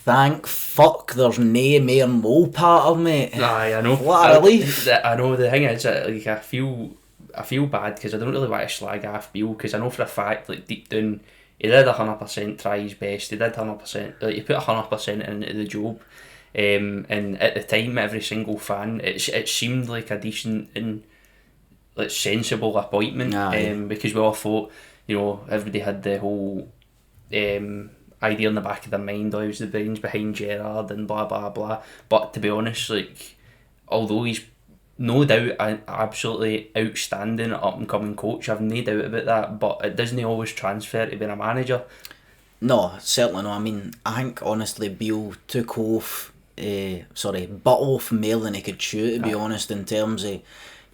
thank fuck there's nae more Mo part of me. Aye, I know. What a relief. I know. The thing is, like, I feel bad because I don't really want to slag off Beale, because I know for a fact, like, deep down, he did 100% try his best. He did 100%. Like, he put 100% into the job. And at the time, every single fan, it seemed like a decent and, like, sensible appointment. Because we all thought, everybody had the whole idea in the back of their mind, he was the brains behind Gerrard and blah blah blah. But to be honest, like, although he's no doubt an absolutely outstanding up and coming coach, I've no doubt about that, but it doesn't always transfer to being a manager. No, certainly not. I mean, I think honestly Beale took off, butt off more than he could chew, to be honest, in terms of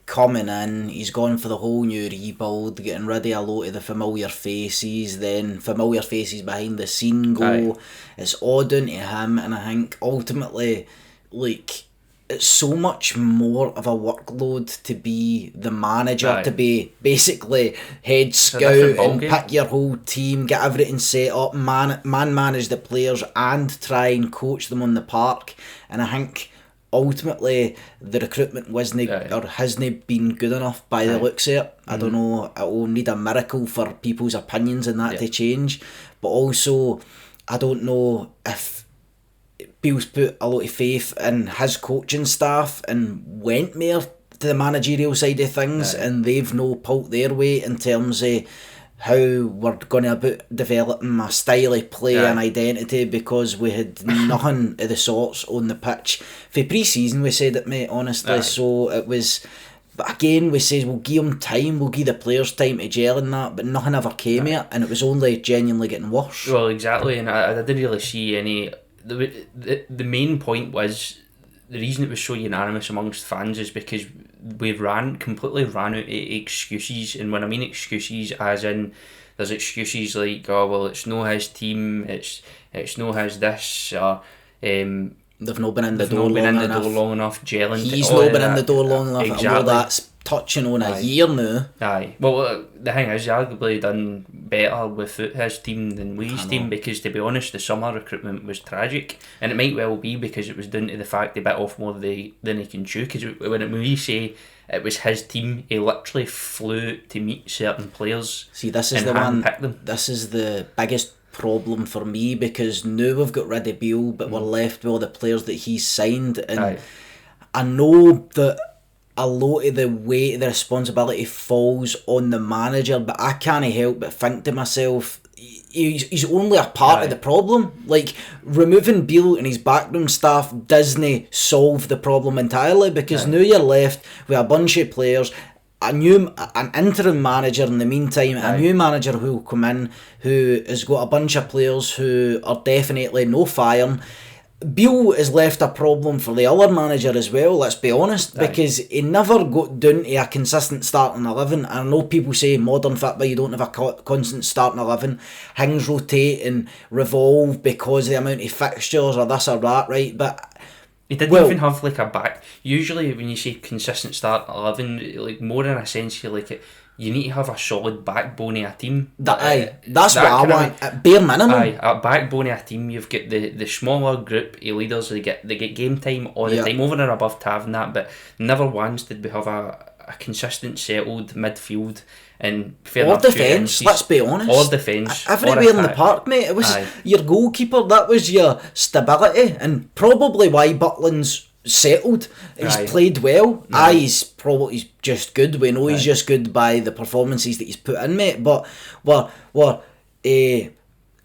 coming in. He's gone for the whole new rebuild, getting rid of a lot of the familiar faces, then familiar faces behind the scene go. It's all down to him, and I think ultimately, like, it's so much more of a workload to be the manager, to be basically head scout and pick your whole team, get everything set up, manage the players and try and coach them on the park. And I think ultimately the recruitment hasn't been good enough by the looks of it. I don't know, it will need a miracle for people's opinions and that to change, but also I don't know if Beale's put a lot of faith in his coaching staff and went more to the managerial side of things, and they've no pulled their weight in terms of how we're going about developing a style of play and identity, because we had nothing of the sorts on the pitch. For pre-season we said it, mate, honestly, so it was... But again, we said we'll give them time, we'll give the players time to gel and that, but nothing ever came of it, and it was only genuinely getting worse. Well, exactly, and I didn't really see any... The main point was, the reason it was so unanimous amongst fans is because we completely ran out of excuses. And when I mean excuses, as in there's excuses like, oh well, it's no his team, it's no his this, or they've not been in the door long enough, gelling. He's not been in the door long enough. Exactly. Well, that's touching on a year now. Aye. Well, the thing is, he arguably done better with his team than his team, because to be honest, the summer recruitment was tragic, and it might well be because it was down to the fact they bit off more than he can chew. Because when we say it was his team, he literally flew to meet certain players. See, this is the one. This is the biggest problem for me, because now we've got rid of Beale, but we're left with all the players that he's signed, and I know that a lot of the weight of the responsibility falls on the manager, but I can't help but think to myself, he's only a part of the problem. Like, removing Beale and his backroom staff doesn't solve the problem entirely, because now you're left with a bunch of players, an interim manager in the meantime, a new manager who will come in who has got a bunch of players who are definitely no firing. Beale has left a problem for the other manager as well, let's be honest, because he never got down to a consistent starting 11. I know people say modern football, you don't have a constant starting 11, things rotate and revolve because of the amount of fixtures or this or that, right? But he didn't even have like a back. Usually when you say consistent starting 11, like, more in a sense, you need to have a solid backbone of a team. That's what I want, at bare minimum. A backbone of a team. You've got the smaller group of leaders, they get game time all the time, over and above to having that, but never once did we have a consistent settled midfield and or defence, let's be honest. Or defence. Everywhere in the park, mate. It was your goalkeeper, that was your stability, and probably why Butland's settled. He's played well. He's just good. We know he's just good by the performances that he's put in, mate. But we're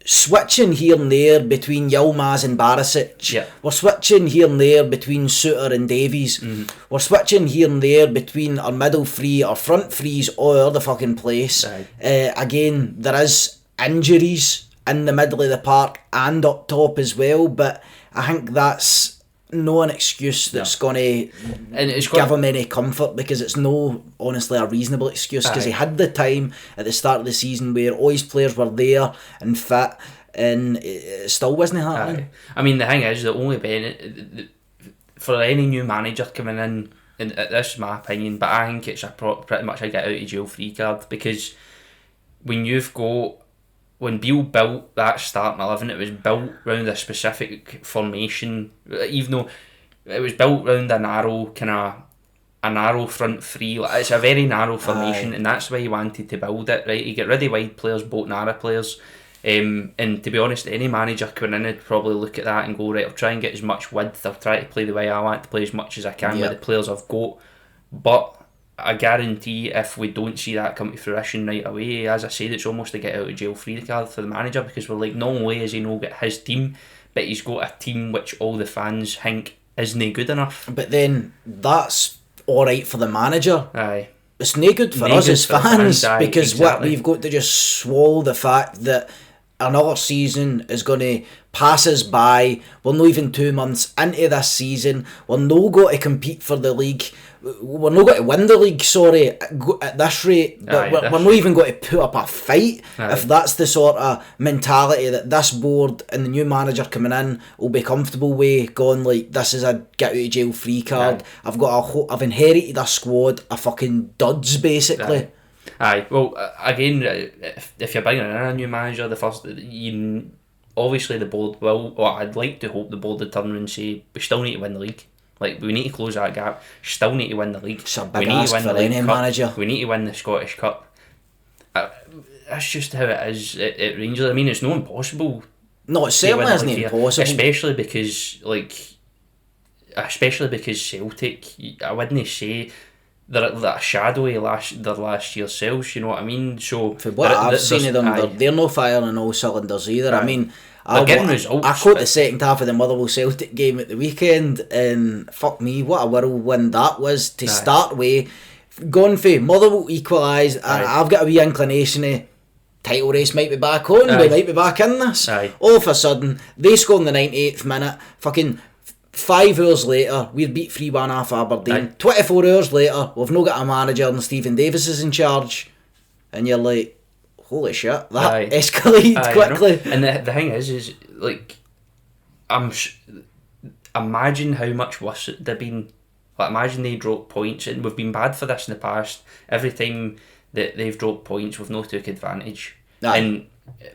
switching here and there between Yilmaz and Barisic. We're switching here and there between Suter and Davies. We're switching here and there between our middle three, our front threes, all over the fucking place. Again, there is injuries in the middle of the park and up top as well, but I think that's no an excuse that's going to give him any comfort, because it's no, honestly, a reasonable excuse, because he had the time at the start of the season where all his players were there and fit, and it still wasn't happening. I mean, the thing is, the only benefit for any new manager coming in, and this is my opinion, but I think it's pretty much a get out of jail free card, because when you've got when Beale built that starting 11, it was built around a specific formation, even though it was built around a narrow front three. It's a very narrow formation, and that's why he wanted to build it, right? He get rid of wide players, both narrow players. And to be honest, any manager coming in would probably look at that and go, right, I'll try and get as much width, I'll try to play the way I want to play as much as I can with the players I've got. But I guarantee if we don't see that come to fruition right away, as I said, it's almost a get out of jail free card for the manager, because we're like, not only has he not got his team, but he's got a team which all the fans think isn't good enough. But then that's alright for the manager. Aye. It's no good for us as fans, because what we've got to just swallow the fact that another season is going to pass us by. We're not even 2 months into this season. We're not going to compete for the league. We're not going to win the league, at this rate. But we're not even going to put up a fight if that's the sort of mentality that this board and the new manager coming in will be comfortable with, going like, this is a get out of jail free card. I've inherited a squad of fucking duds, basically. Aye, well, again, if you're bringing in a new manager, obviously the board will, or I'd like to hope the board would turn around and say, we still need to win the league. Like, we need to close that gap. Still need to win the league. It's a big ask for any manager. We need to win the Scottish Cup. That's just how it is at Rangers. I mean, it's not impossible. No, it certainly isn't impossible. Especially because Celtic, I wouldn't say they're a shadowy their last year's selves, you know what I mean? So for what I've seen of them, they're no firing on all cylinders either. I mean, I caught the second half of the Motherwell Celtic game at the weekend, and fuck me, what a whirlwind that was to start with. Going for Motherwell equalised, and I've got a wee inclination of title race might be back on, we might be back in this. All of a sudden, they score in the 98th minute, fucking 5 hours later, we're beat 3-1 off Aberdeen. 24 hours later, we've not got a manager and Stephen Davis is in charge. And you're like, holy shit, that escalated quickly. And the thing is like, imagine how much worse it'd have been. Like, imagine they dropped points, and we've been bad for this in the past. Every time that they've dropped points, we've not took advantage. And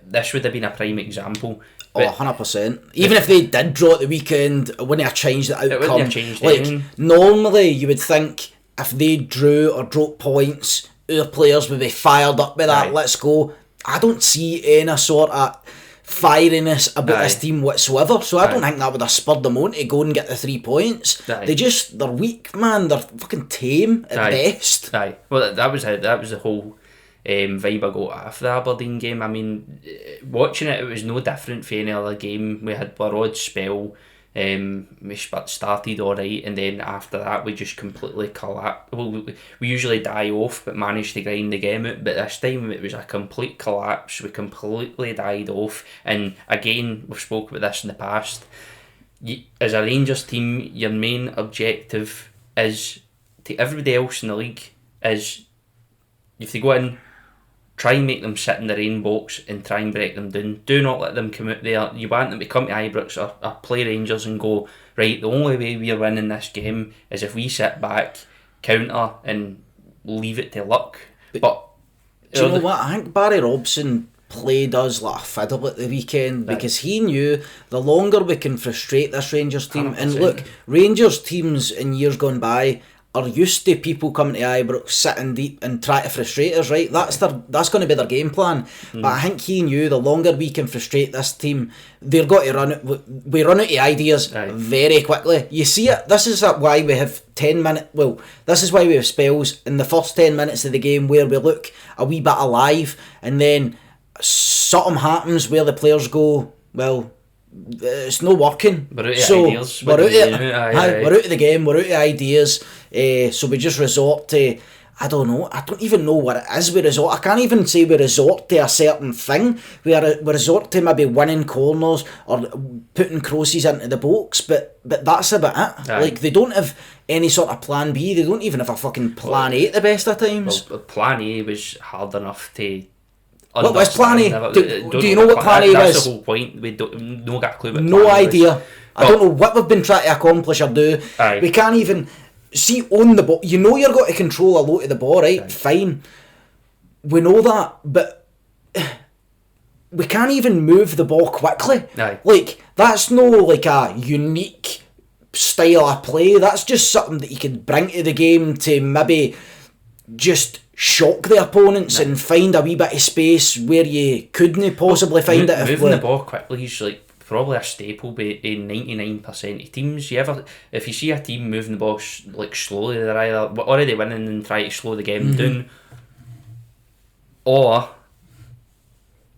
this would have been a prime example. But 100%. Even if they did draw at the weekend, it wouldn't have changed the outcome. It wouldn't have changed anything. Normally, you would think if they drew or dropped points, our players would be fired up by that. Let's go. I don't see any sort of fieriness about this team whatsoever. So I don't think that would have spurred them on to go and get the 3 points. They're weak, man. They're fucking tame at best. Well, that was the whole vibe I got after the Aberdeen game. I mean, watching it was no different from any other game. We had a odd spell. We started alright, and then after that we just completely collapsed. Well, we usually die off but managed to grind the game out, but this time it was a complete collapse. We completely died off, and again, we've spoke about this in the past. As a Rangers team, your main objective is, to everybody else in the league, is you have to go in, try and make them sit in the rain box and try and break them down. Do not let them come out there. You want them to come to Ibrox or play Rangers and go, right, the only way we're winning this game is if we sit back, counter and leave it to luck. But do you know what? I think Barry Robson played us like a fiddle at the weekend, because he knew the longer we can frustrate this Rangers team, 100%. And look, Rangers teams in years gone by are used to people coming to Ibrox, sitting deep and try to frustrate us, right? That's going to be their game plan. But I think he knew the longer we can frustrate this team, they're going to we run out of ideas very quickly. You see it. This is why we have 10 minutes. Well, this is why we have spells in the first 10 minutes of the game where we look a wee bit alive, and then something happens where the players go, well, it's not working. We're out of ideas. We're out of the game. We're out of ideas. So we just resort to, I don't know. I don't even know what it is. I can't even say we resort to a certain thing. We resort to maybe winning corners or putting crosses into the box. But that's about it. Like, they don't have any sort of plan B. They don't even have a fucking plan A at the best of times. Well, plan A was hard enough to. What was plan A? Do you know what plan A was? That's the whole point. We don't got a clue what no idea. I don't know what we've been trying to accomplish or do. We can't even see on the ball. You know you're going to control a lot of the ball, right? Fine. We know that, but we can't even move the ball quickly. Aye. Like, that's no like a unique style of play. That's just something that you could bring to the game to maybe just shock the opponents and find a wee bit of space where you couldn't possibly find it. Moving the ball quickly is like probably a staple in 99% of teams. If you see a team moving the ball like slowly, they're either already winning and try to slow the game down, or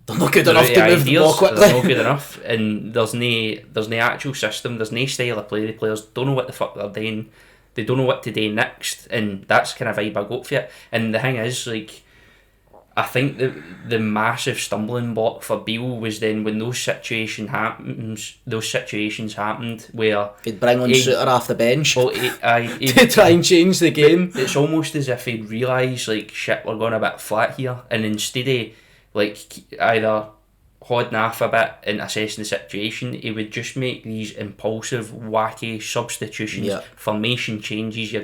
they're not good enough to move the ball quickly. They're not good enough, and there's no actual system. There's no style of play. The players don't know what the fuck they're doing. They don't know what to do next, and that's kind of vibe I got for it. And the thing is, like, I think the massive stumbling block for Beale was then when those situations happened where he'd bring on Suter off the bench well, to try and change the game. It's almost as if he'd realised, like, shit, we're going a bit flat here, and instead of like either holding off a bit and assessing the situation, he would just make these impulsive, wacky substitutions, formation changes.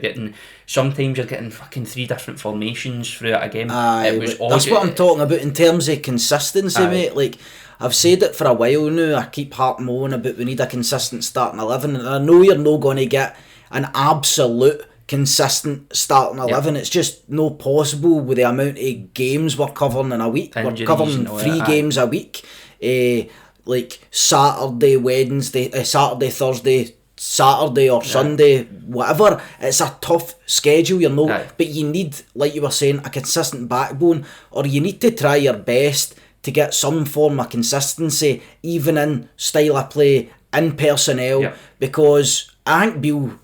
Sometimes you're getting fucking 3 different formations throughout a game. That's what I'm talking about in terms of consistency, mate. Like, I've said it for a while now. I keep harping on about we need a consistent starting 11, and I know you're not going to get an absolute consistent starting 11. It's just no possible with the amount of games we're covering in a week. We're covering 3 games a week, like Saturday, Wednesday, Saturday, Thursday, Saturday or Sunday, whatever. It's a tough schedule, but you need, like you were saying, a consistent backbone, or you need to try your best to get some form of consistency, even in style of play, in personnel, because I think Beale,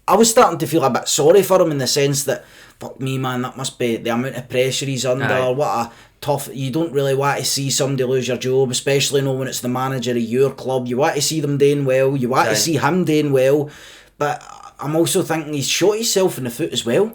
I was starting to feel a bit sorry for him in the sense that, fuck me, man, that must be the amount of pressure he's under. What a tough... You don't really want to see somebody lose your job, especially when it's the manager of your club. You want to see them doing well. You want to see him doing well. But I'm also thinking he's shot himself in the foot as well.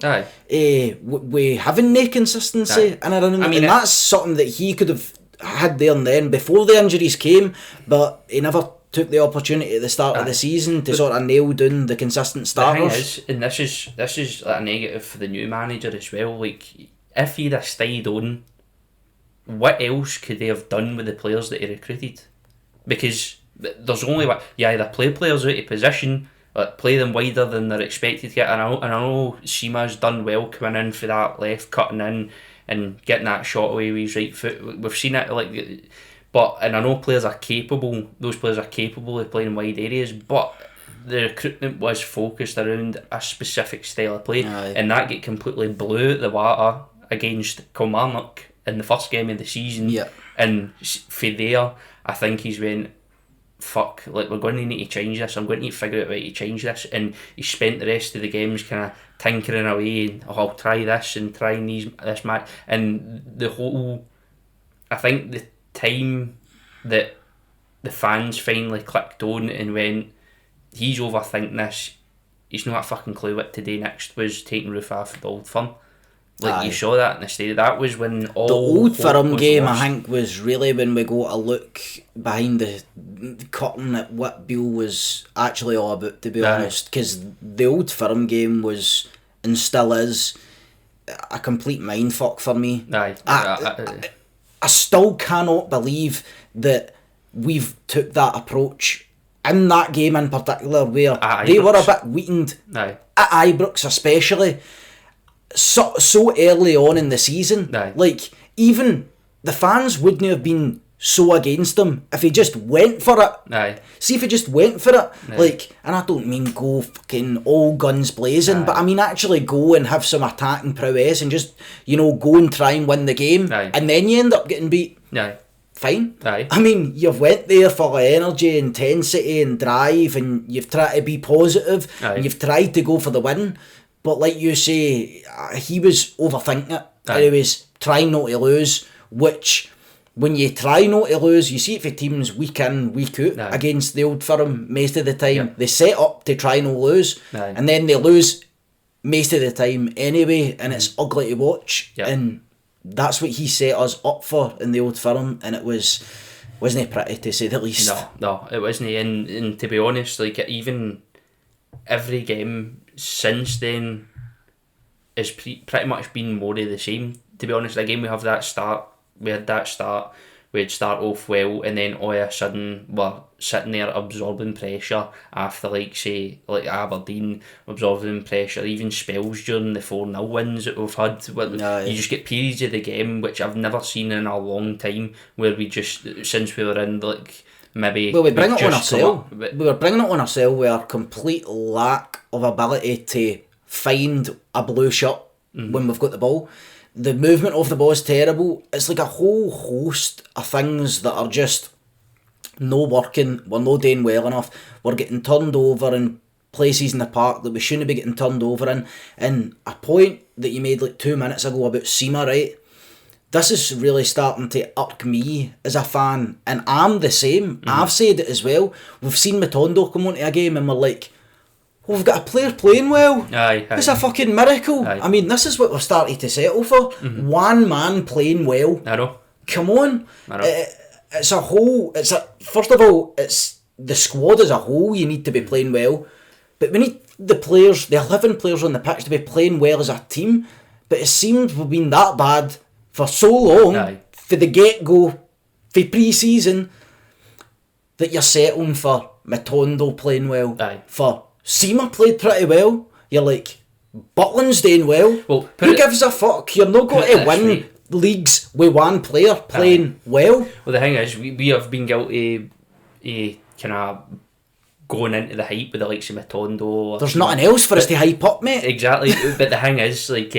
We having no consistency. And that's something that he could have had there and then before the injuries came, but he never took the opportunity at the start of the season to sort of nail down the consistent starters. The thing is, and this is like a negative for the new manager as well, like, if he'd have stayed on, what else could they have done with the players that he recruited? Because there's only you either play players out of position, like play them wider than they're expected to get, and I know Seema's done well coming in for that left, cutting in and getting that shot away with his right foot. We've seen it, like... And I know those players are capable of playing in wide areas, but the recruitment was focused around a specific style of play, and that get completely blew out the water against Kilmarnock in the first game of the season. And for there, I think he's went, fuck, like, we're going to need to change this. I'm going to need to figure out a way to change this. And he spent the rest of the games kind of tinkering away, and I'll try this and trying this match. And the whole, I think the time that the fans finally clicked on and went, he's overthinking this, he's not a fucking clue what to do next, was taking roof off the Old Firm. Like, you saw that in the stadium. That was when all the Old Firm game lost. I think was really when we go to look behind the curtain at what Beale was actually all about, to be honest, because the Old Firm game was, and still is, a complete mindfuck for me. I still cannot believe that we've took that approach in that game in particular, where they were a bit weakened at Ibrox, especially so early on in the season. Like, even the fans wouldn't have been so against him if he just went for it. See if he just went for it, like, and I don't mean go fucking all guns blazing, but I mean actually go and have some attacking prowess and just, go and try and win the game, and then you end up getting beat. Fine. I mean, you've went there for the energy, intensity and drive, and you've tried to be positive, and you've tried to go for the win, but like you say, he was overthinking it, and he was trying not to lose, which... When you try not to lose, you see it for teams week in, week out against the Old Firm most of the time. They set up to try not lose, and then they lose most of the time anyway, and it's ugly to watch. And that's what he set us up for in the Old Firm, and it wasn't pretty, to say the least. No, it wasn't. And to be honest, like, even every game since then has pretty much been more of the same. To be honest, again, we had that start we'd start off well, and then all of a sudden we're sitting there absorbing pressure after, like, say, like Aberdeen, absorbing pressure, even spells during the 4-0 wins that we've had. You just get periods of the game which I've never seen in a long time, where we just, since we were in, like, maybe... Well, we bring it on ourselves. We were bringing it on ourselves with our complete lack of ability to find a blue shirt when we've got the ball. The movement of the ball is terrible. It's like a whole host of things that are just no working. We're not doing well enough. We're getting turned over in places in the park that we shouldn't be getting turned over in. And a point that you made like 2 minutes ago about Seema, right? This is really starting to irk me as a fan, and I'm the same. I've said it as well. We've seen Matondo come onto a game and we're like, oh, we've got a player playing well. It's a fucking miracle. I mean, this is what we're starting to settle for. One man playing well. I know. Come on. It's a whole... First of all, it's the squad as a whole you need to be playing well. But we need the players, the 11 players on the pitch, to be playing well as a team. But it seems we've been that bad for so long, for the get-go, for pre-season, that you're settling for Matondo playing well. For Seema played pretty well. You're like, Butland's doing well. Who gives a fuck? You're not going to win leagues with one player playing well. Well, the thing is, we have been guilty of kind of going into the hype with the likes of Matondo. There's nothing else for us to hype up, mate. Exactly. But the thing is, like,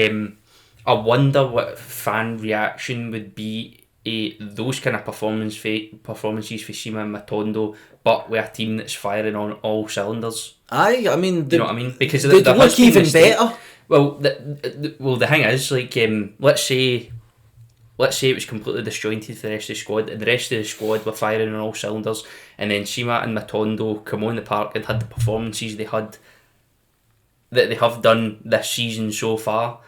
I wonder what fan reaction would be those kind of performances for Seema and Matondo, but with a team that's firing on all cylinders. Aye, I mean... You know what I mean? Because they look even better. Well, the thing is, like, let's say it was completely disjointed for the rest of the squad, and the rest of the squad were firing on all cylinders, and then Seema and Matondo come on the park and had the performances that they have done this season so far.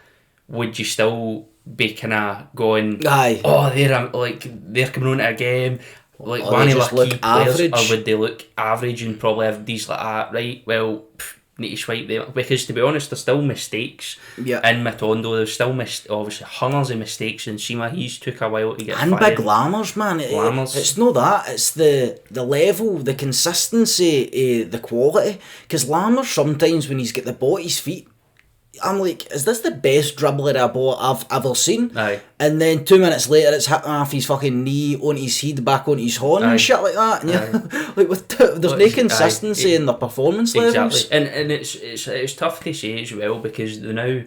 Would you still be kind of going, aye, oh, they're coming on to a game, like one of our key players, or would they look average and probably have these like, right, well, need to swipe them? Because to be honest, there's still mistakes in Matondo. There's still obviously hundreds of mistakes in Seema. He's took a while to get and fired. big glamours, man. It's not that, it's the level, the consistency, the quality. Because Lammers, sometimes when he's got the ball at his feet, I'm like, is this the best dribbler of a ball I've ever seen? Aye. And then 2 minutes later, it's hitting off his fucking knee, on his head, back on his horn and shit like that. And like, there's no consistency in the performance levels. And it's tough to say as well, because now,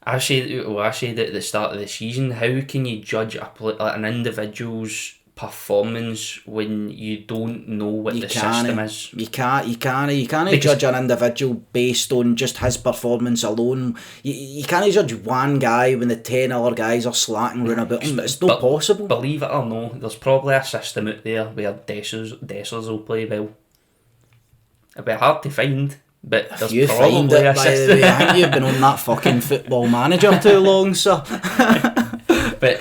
I said at the start of the season, how can you judge an individual's performance when you don't know what the system is? You can't judge an individual based on just his performance alone. You can't judge one guy when the 10 other guys are slacking around about him. It's not possible. Believe it or no, there's probably a system out there where Dessers will play well. It'll be hard to find, but there's you probably find it, a by system. the way. I think you've been on that fucking Football Manager too long, sir. But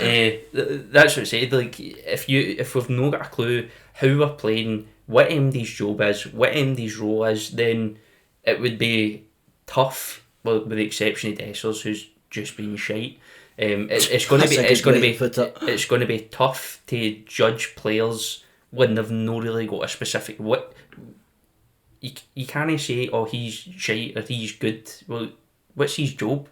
that's what I said. Like, if we've not got a clue how we're playing, what MD's job is, what MD's role is, then it would be tough. Well, with the exception of Dessers, who's just been shite. It's going to be tough to judge players when they've not really got a specific what. You can't say, oh, he's shite or he's good. Well, what's his job?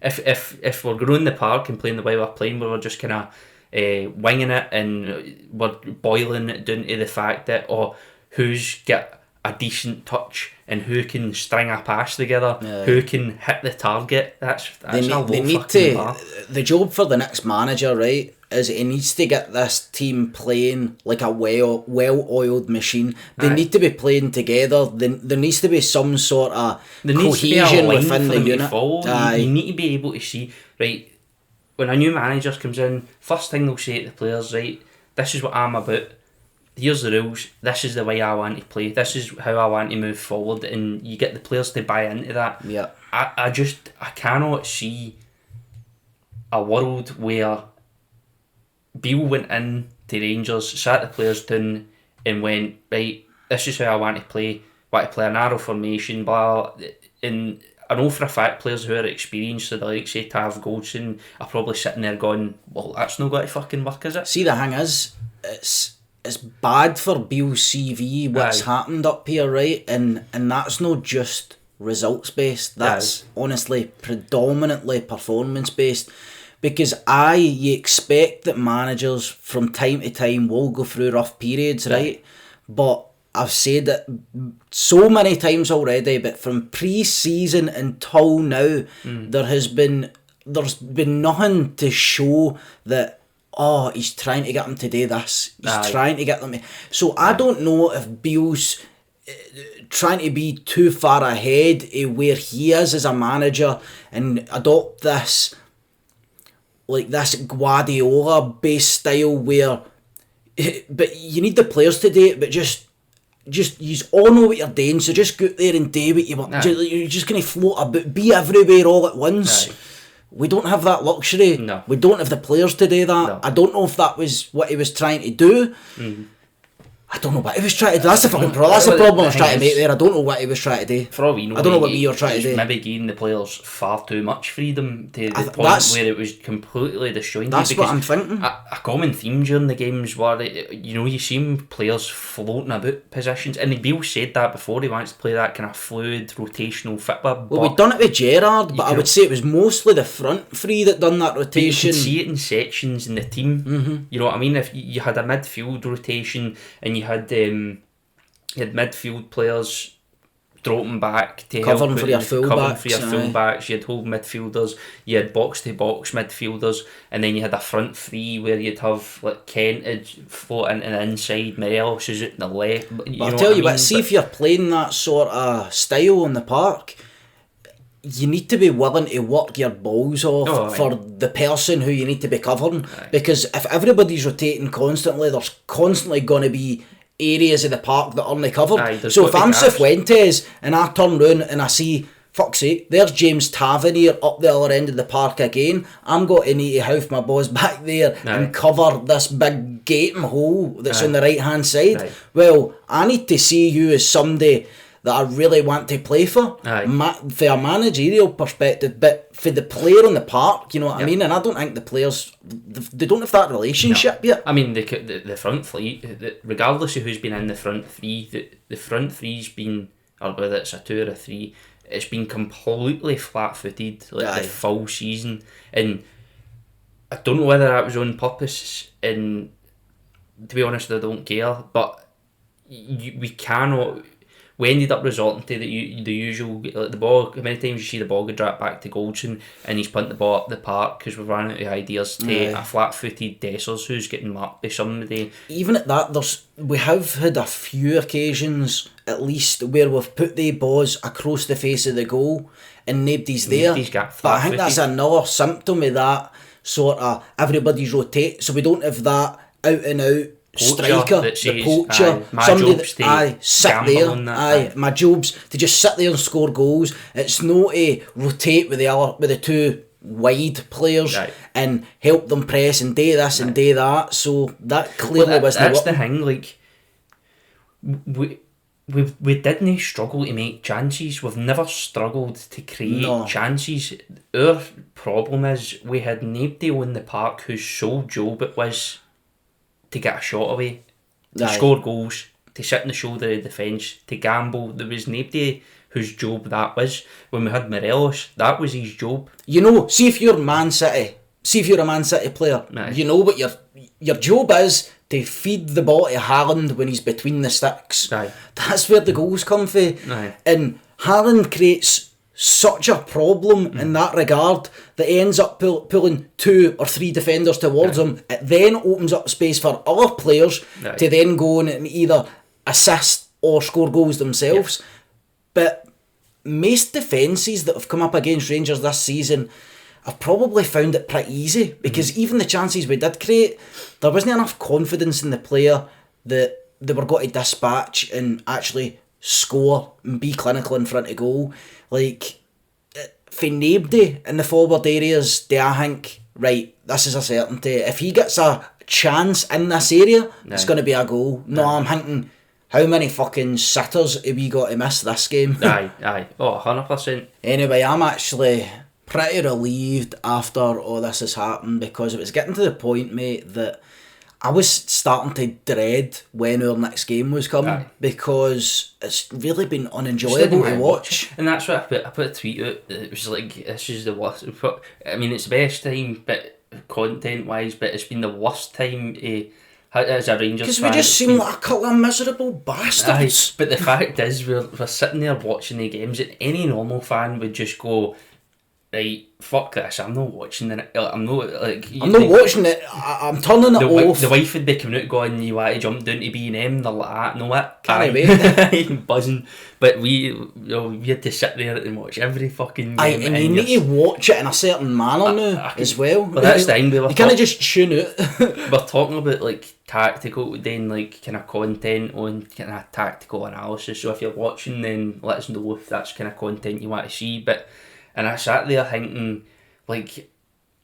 If we're going in the park and playing the way we're playing, where we're just kind of winging it and we're boiling it down to the fact that, who's got a decent touch and who can string a pass together, who can hit the target. That's a low fucking bar. The job for the next manager, right, is he needs to get this team playing like a well-oiled machine. They need to be playing together. There needs to be some sort of cohesion within the unit. You need to be able to see, right, when a new manager comes in, first thing they'll say to the players, right, this is what I'm about, here's the rules, this is the way I want to play, this is how I want to move forward, and you get the players to buy into that. I cannot see a world where Beale went in to Rangers, sat the players down and went, right, this is how I want to play a narrow formation, blah, and I know for a fact players who are experienced, so like say Tav Goldson, are probably sitting there going, well, that's not going to fucking work, is it? See, the thing is, it's bad for Beale's CV what's happened up here, right? And that's not just results based. That's honestly predominantly performance based. Because you expect that managers from time to time will go through rough periods, right? But I've said it so many times already, but from pre-season until now, there's been nothing to show that, oh, he's trying to get them to do this. He's trying to get them to... So I don't know if Beale's trying to be too far ahead of where he is as a manager and adopt this Guardiola-based style where... But you need the players to do it, but just you all know what you're doing, so just go out there and do what you want. You're just going to float about, be everywhere all at once. We don't have that luxury. No. We don't have the players to do that. No. I don't know if that was what he was trying to do. I don't know what he was trying to do. That's the fucking problem. That's the problem I was trying to make there. I don't know what he was trying to do. For all we know, I don't know what we were trying to do. Maybe giving the players far too much freedom to the point where it was completely disjointed. That's what I'm thinking. A common theme during the games where you see players floating about positions, and Beale said that before, he wants to play that kind of fluid rotational football. Well, we'd done it with Gerrard, but I would say it was mostly the front three that done that rotation. You could see it in sections in the team. You know what I mean? If you had a midfield rotation and you had midfield players dropping back to covering help for your fullbacks. You had whole midfielders, you had box to box midfielders, and then you had a front three where you'd have like Kentridge floating in the inside, Morelos is out in the left. But I'll tell you what, see if you're playing that sort of style in the park, you need to be willing to work your balls off for the person who you need to be covering. Because if everybody's rotating constantly, there's constantly going to be areas of the park that aren't covered. So if I'm Cifuentes and I turn round and I see, fuck's sake, there's James Tavernier up the other end of the park again, I'm going to need to hoof my balls back there and cover this big gaping hole that's on the right hand side. Well, I need to see you as somebody that I really want to play for, for a managerial perspective, but for the player in the park, you know what I mean? And I don't think the players, they don't have that relationship yet. I mean, the front three, regardless of who's been in the front three, the front three's been, or whether it's a 2 or a 3, it's been completely flat-footed, the full season. And I don't know whether that was on purpose, and to be honest, I don't care, but we cannot... We ended up resorting to the usual, like the ball. Many times you see the ball get dropped back to Goldson and he's punting the ball up the park because we've run out of ideas to a flat-footed Dessers who's getting marked by somebody. Even at that, we have had a few occasions, at least, where we've put the balls across the face of the goal and nobody's there. But I think that's another symptom of that sort of everybody's rotate, so we don't have that out-and-out striker, the poacher, somebody that sit there, my job's to just sit there and score goals. It's not to rotate with the two wide players and help them press and do this and do that. So that clearly wasn't that's the thing. Like we didn't struggle to make chances. We've never struggled to create chances. Our problem is we had nobody on the park whose sole job it was to get a shot away, to score goals, to sit in the shoulder of the defence, to gamble. There was nobody whose job that was. When we had Morelos, that was his job. You know, see if you're a Man City player, you know what your job is, to feed the ball to Haaland when he's between the sticks. That's where the goals come from. And Haaland creates such a problem in that regard that he ends up pulling 2 or 3 defenders towards him. It then opens up space for other players to then go and either assist or score goals themselves. But most defences that have come up against Rangers this season have probably found it pretty easy, because even the chances we did create, there wasn't enough confidence in the player that they were going to dispatch and actually score and be clinical in front of goal. Like, for nobody in the forward areas do I think, right, this is a certainty. If he gets a chance in this area, it's going to be a goal. No, I'm thinking how many fucking sitters have we got to miss this game? Aye. Oh, 100%. Anyway, I'm actually pretty relieved after all this has happened, because it was getting to the point, mate, that I was starting to dread when our next game was coming, because it's really been unenjoyable to watch. And that's what I put a tweet out. It was like, this is the worst. I mean, it's the best time, but content-wise, but it's been the worst time as a Rangers fan. Because we just seem like a couple of miserable bastards. But the fact is, we're sitting there watching the games, and any normal fan would just go, right, fuck this, I'm not watching it. I'm not watching it. I'm turning it off. The wife would be coming out going, you want to jump down to B&M? They're like, no, what? Can't wait. Buzzing. But we had to sit there and watch every fucking game. And you need to watch it in a certain manner now as well. But that's the thing. You can't just tune out. We're talking about like tactical, then like kind of content on kind of tactical analysis. So if you're watching, then let us know if that's kind of content you want to see. And I sat there thinking, like,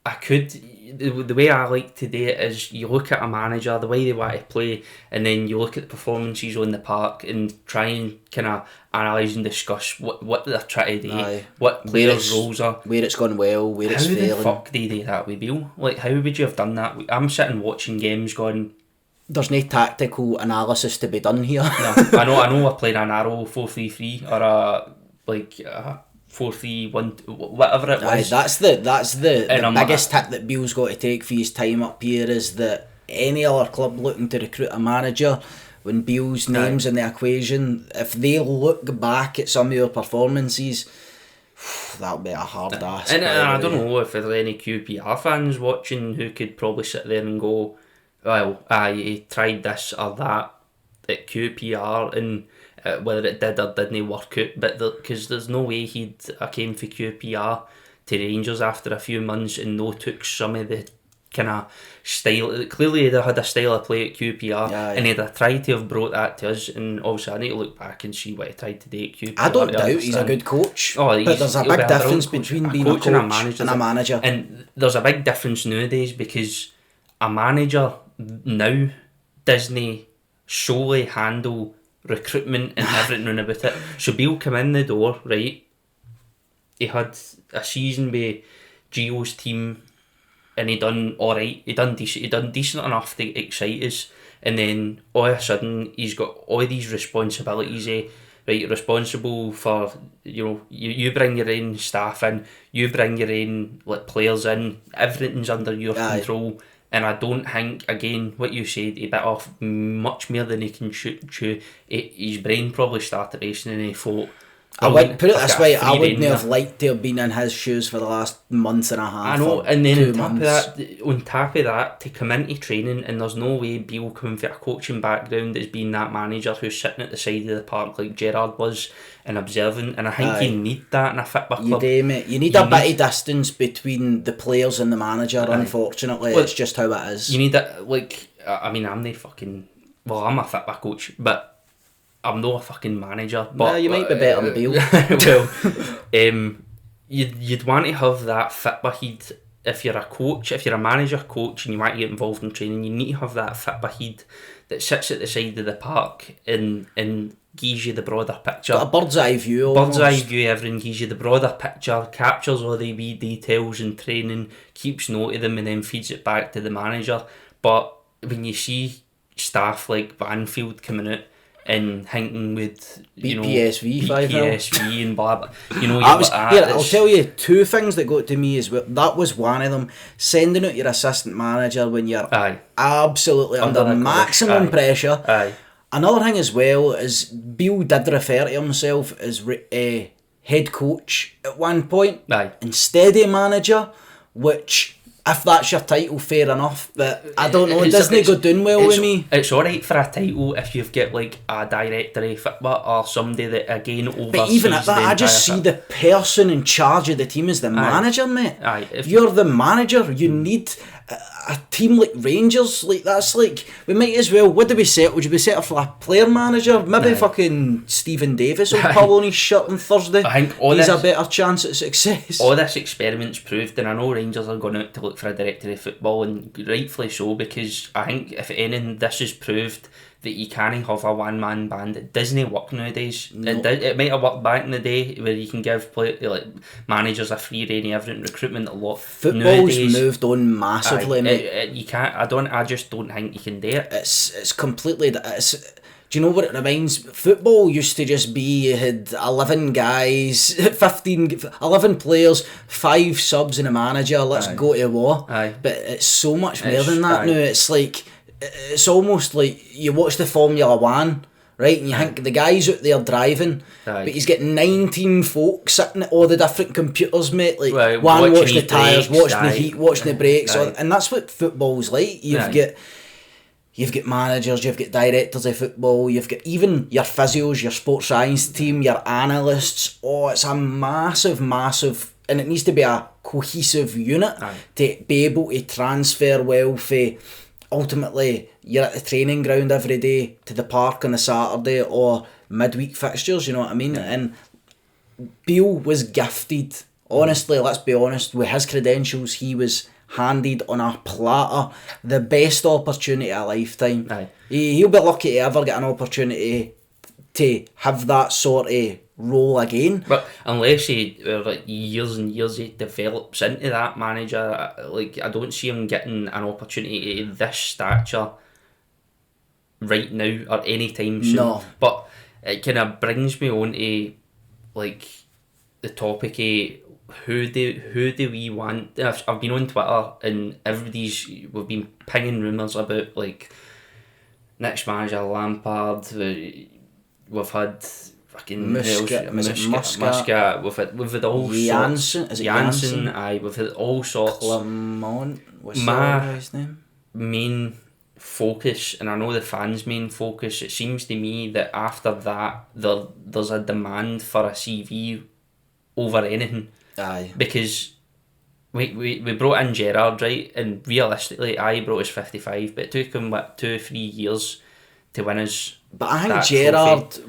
the way I like to do it is you look at a manager, the way they want to play, and then you look at the performances on the park and try and kind of analyse and discuss what they're trying to do, what players' roles are. Where it's gone well, where it's failing. How the fuck do you do that with Beale? Like, how would you have done that? I'm sitting watching games going, there's no tactical analysis to be done here. No, I know we're playing a narrow 4-3-3 or a 4-3-1, whatever it was. That's the biggest tip that Beale's got to take for his time up here, is that any other club looking to recruit a manager, when Beale's name's in the equation, if they look back at some of your performances, that'll be a hard ask. And I don't know if there's any QPR fans watching who could probably sit there and go, well, he tried this or that at QPR, and whether it did or didn't work out, but because there's no way he'd came for QPR to Rangers after a few months and no took some of the kind of style. Clearly he'd had a style of play at QPR, and he'd have tried to have brought that to us, and obviously I need to look back and see what he tried to do at QPR. I don't doubt he's a good coach, but there's a big difference between being a coach and a manager. And there's a big difference nowadays, because a manager now doesn't solely handle recruitment and everything about it. So Beale came in the door, right? He had a season with Gio's team, and he done alright. He done decent enough to excite us. And then all of a sudden, he's got all these responsibilities. Right, responsible for, you bring your own staff in, you bring your own players in. Everything's under your control. And I don't think, again, what you said, he bit off much more than he can chew. His brain probably started racing, and he thought, I would put it this way, I wouldn't have liked to have been in his shoes for the last month and a half. I know, and then on top of that, to come into training, and there's no way Beale coming from a coaching background as being that manager who's sitting at the side of the park like Gerrard was and observing, and I think you need that in a football club. You do, mate. You need a bit of distance between the players and the manager, unfortunately. It's just how it is. You need that, I mean, I'm the fucking, I'm a football coach, but I'm not a fucking manager. But you might be better than Beale. Well, you'd want to have that football head. If you're a coach, if you're a manager coach and you want to get involved in training, you need to have that football head that sits at the side of the park and gives you the broader picture. Got a bird's eye view. Bird's eye view, everything gives you the broader picture, captures all the wee details in training, keeps note of them, and then feeds it back to the manager. But when you see staff like Banfield coming out and hinting with PSV and blah blah, I'll tell you two things that got to me as well. That was one of them. Sending out your assistant manager when you're absolutely under maximum pressure. Another thing as well is Beale did refer to himself as head coach at one point instead of manager, which, if that's your title, fair enough, but I don't know, it doesn't go down well with me. It's alright for a title if you've got a director of football or somebody that again oversees. But even at that, I just see the person in charge of the team as the manager, mate. If you're the manager, you need a team like Rangers. That's we might as well, what do we set? Would you be set up for a player manager? Maybe fucking Stephen Davis will pull on his shirt on Thursday. I think he's a better chance at success. All this experiment's proved, and I know Rangers are going out to look look for a director of football, and rightfully so, because I think if anything, this has proved that you can't have a one-man band. It doesn't work nowadays. No. It might have worked back in the day where you can give managers a free rein of everything, recruitment a lot. Football's nowadays, moved on massively, mate. you can't. I just don't think you can do it. It's completely. Do you know what it reminds? Football used to just be, you had 11 guys, 11 players, 5 subs and a manager, let's go to war. Aye. But it's so much more than that now. It's like, it's almost like you watch the Formula 1, right, and you think the guy's out there driving, but he's got 19 folk sitting at all the different computers, mate, like one watching the tyres, watching the heat, watching the brakes, and that's what football's like. You've got managers, you've got directors of football, you've got even your physios, your sports science team, your analysts. Oh, it's a massive, and it needs to be a cohesive unit to be able to transfer well for, ultimately, you're at the training ground every day to the park on a Saturday or midweek fixtures, you know what I mean? And Beale was gifted, honestly, let's be honest, with his credentials, he was handed on a platter the best opportunity of a lifetime. He'll be lucky to ever get an opportunity to have that sort of role again. But unless he years and years he develops into that manager, I don't see him getting an opportunity of this stature right now or any time soon. No. But it kind of brings me on to the topic of who do we want? I've been on Twitter and we've been pinging rumours about next manager Lampard. We've had fucking Muscat. We've had all sorts. Janssen. Aye, we've had all sorts. Clement. What's his name? Main focus, and I know the fans' main focus. It seems to me that after that, there's a demand for a CV over anything. Aye. Because we brought in Gerrard, right, and realistically, he brought us 55, but it took him 2 or 3 years to win us. But I think Gerrard,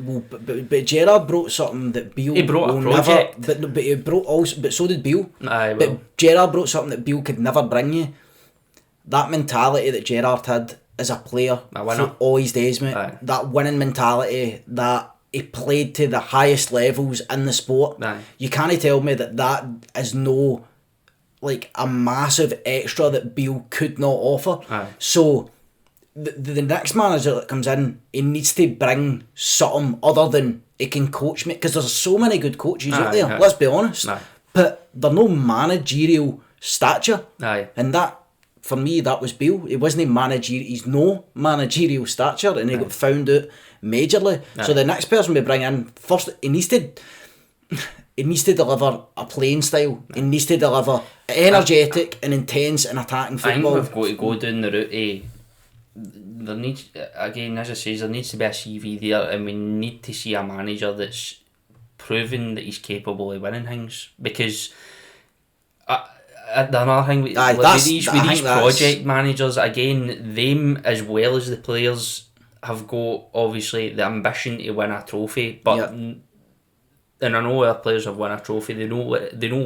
but Gerrard brought something that Beale. He brought a project, but he brought also, but so did Beale. Aye, well. But Gerrard brought something that Beale could never bring you. That mentality that Gerrard had as a player through all his days, mate. Aye. That winning mentality that he played to the highest levels in the sport. Aye. You can't tell me that is no a massive extra that Beale could not offer. Aye. So the next manager that comes in, he needs to bring something other than he can coach me, because there's so many good coaches out there. Let's be honest. But they're no managerial stature. And that, for me, that was Beale. He wasn't he's no managerial stature, and he got found out majorly. So the next person we bring in, first, he needs to deliver a playing style. He needs to deliver energetic and intense and attacking football. I think we've got to go down the route there needs, again, as I say, there needs to be a CV there, and we need to see a manager that's proven that he's capable of winning things, because another thing with these project managers, again, them as well as the players have got obviously the ambition to win a trophy, but and I know our players have won a trophy. They know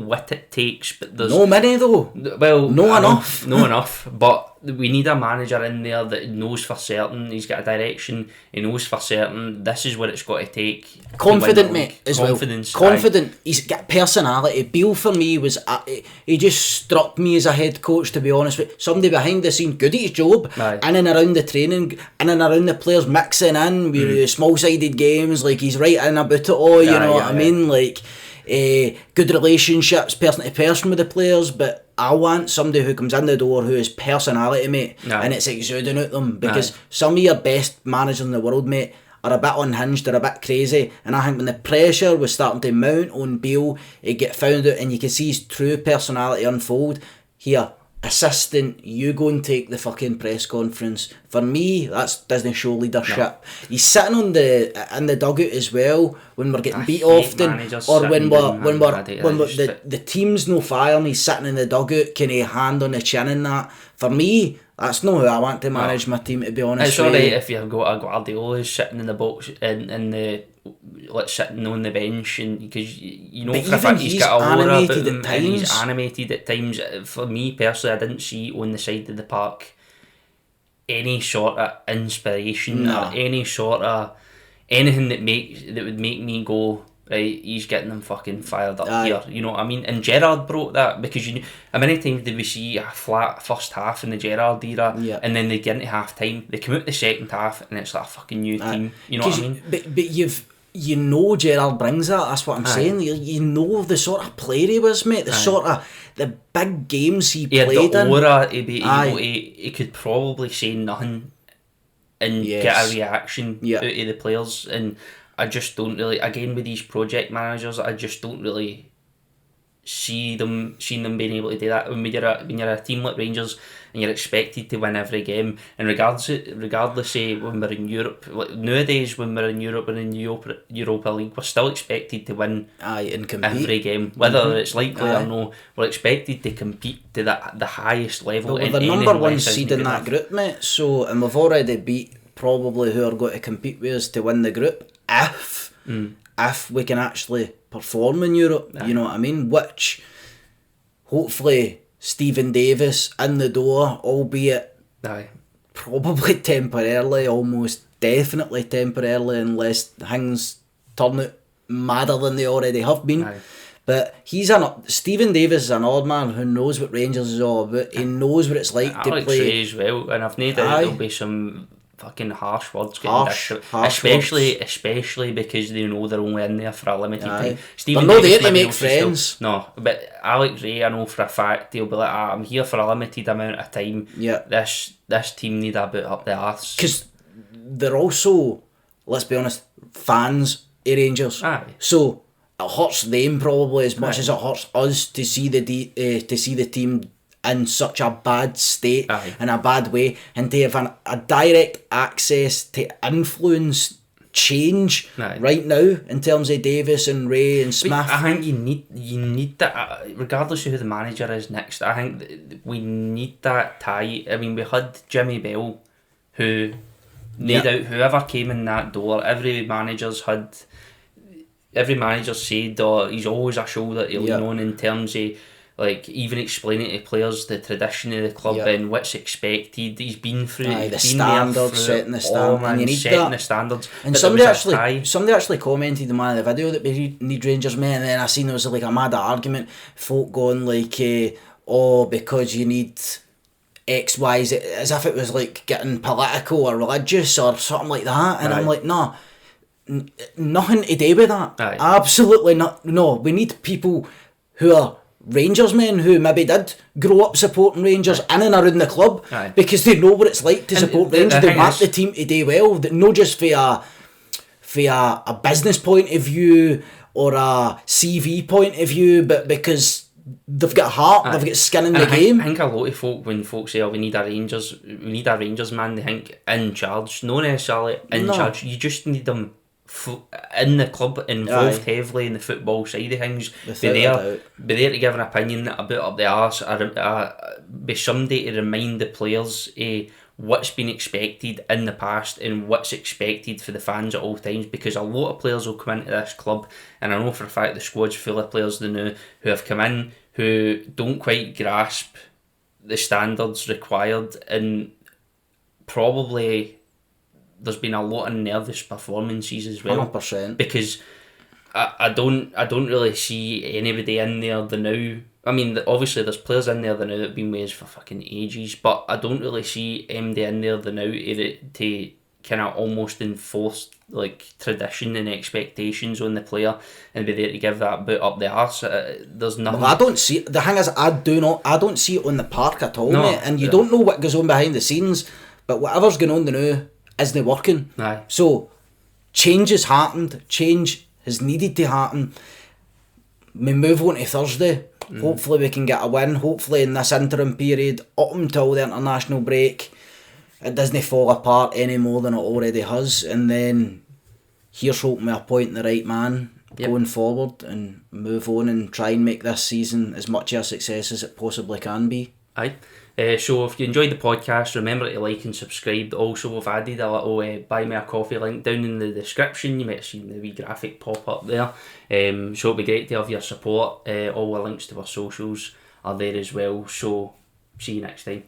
what it takes, but there's no many though. Well, no enough. No enough. But we need a manager in there that knows for certain he's got a direction. He knows for certain this is what it's got to take. Confident, mate, as Confidence, well. Confident. He's got personality. Beale for me was he just struck me as a head coach, to be honest with you. Somebody behind the scene, good at his job, in and around the training, in and around the players, mixing in with small-sided games. He's right in about it all. You know what I mean? Good relationships, person to person with the players, but I want somebody who comes in the door who has personality, mate, and it's exuding out them, because some of your best managers in the world, mate, are a bit unhinged, they're a bit crazy, and I think when the pressure was starting to mount on Beale, he'd get found out and you can see his true personality unfold. Here, assistant, you go and take the fucking press conference. For me, that doesn't show leadership. He's sitting in the dugout as well when we're getting beat often, or when the team's no fire and he's sitting in the dugout, kind of hand on the chin and that. For me, That's not how I want to manage my team, to be honest. It's alright if you've got a Guardiola sitting in the box in the sitting on the bench, and because you know for a fact he's got a aura about him and he's animated at times. For me personally, I didn't see on the side of the park any sort of inspiration or any sort of anything that would make me go, right, he's getting them fucking fired up here. You know what I mean? And Gerrard broke that, because how many times did we see a flat first half in the Gerrard era, and then they get into half time, they come out the second half and it's like a fucking new team. You know what I mean? But you know Gerrard brings that. That's what I'm saying. You know the sort of player he was, mate. The sort of the big games he played the in. aura, he could probably say nothing and get a reaction out of the players. And I just don't really, again with these project managers, I just don't really see them being able to do that. When you're a team like Rangers and you're expected to win every game, and regardless of when we're in Europe, like nowadays when we're in Europe and in the Europa League, we're still expected to win and compete every game, whether it's likely or no. We're expected to compete to the highest level. But we're the number one seed in that group, mate. So, and we've already beat probably who are going to compete with us to win the group if we can actually perform in Europe. You know what I mean? Which hopefully Stephen Davis in the door, albeit probably temporarily, almost definitely temporarily, unless things turn out madder than they already have been. But Stephen Davis is an odd man who knows what Rangers is all about. He knows what it's like to play. Alex Ray as well, and I've no doubt there'll be some fucking harsh words getting dished, especially because they know they're only in there for a limited time. They're not there to make friends. No, but Alex Ray, I know for a fact he'll be like, I'm here for a limited amount of time. This team need a bit up the arse. Because they're also, let's be honest, fans of Rangers. So it hurts them probably as much as it hurts us to see the team in such a bad state, in a bad way, and to have a direct access to influence change right now in terms of Davis and Ray and Smith. But I think you need that, regardless of who the manager is next. I think we need that tie. I mean, we had Jimmy Bell, who no doubt whoever came in that door, every manager said, he's always a shoulder to lean on in terms of, like, even explaining to players the tradition of the club and what's expected. He's been through the standards, setting the standards, and you need setting that. the standards. And somebody actually commented in one of the video that we need Rangers men, and then I seen there was like a mad argument, folk going like, because you need X, Y, Z, as if it was like getting political or religious or something like that. And I'm like, no, nothing to do with that. Absolutely not. No, we need people who are Rangers men who maybe did grow up supporting Rangers in and around the club, because they know what it's like to support Rangers. They want the team to do well, not just for a business point of view or a CV point of view, but because they've got heart, they've got skin in the game. I think a lot of folk, when folk say, we need a Rangers man, they think in charge. Not necessarily in charge, you just need them in the club, involved heavily in the football side of things, be there to give an opinion about up the arse, be somebody to remind the players what's been expected in the past and what's expected for the fans at all times, because a lot of players will come into this club, and I know for a fact the squad's full of players they know who have come in who don't quite grasp the standards required, and probably there's been a lot of nervous performances as well. 100%. Because I don't really see anybody in there the now. I mean, obviously there's players in there the now that have been with us for fucking ages, but I don't really see MD in there the now to kind of almost enforce like tradition and expectations on the player and be there to give that boot up the arse. There's nothing. Well, I don't see it. The thing is, I don't see it on the park at all, mate. And you don't know what goes on behind the scenes, but whatever's going on the now isn't working. So change has happened. Change has needed to happen. We move on to Thursday. Hopefully we can get a win. Hopefully in this interim period up until the international break it doesn't fall apart any more than it already has, and then here's hoping we appoint the right man going forward and move on and try and make this season as much of a success as it possibly can be. Aye. So if you enjoyed the podcast, remember to like and subscribe. Also, we've added a little buy me a coffee link down in the description. You might have seen the wee graphic pop up there. So it'd be great to have your support. All the links to our socials are there as well. So see you next time.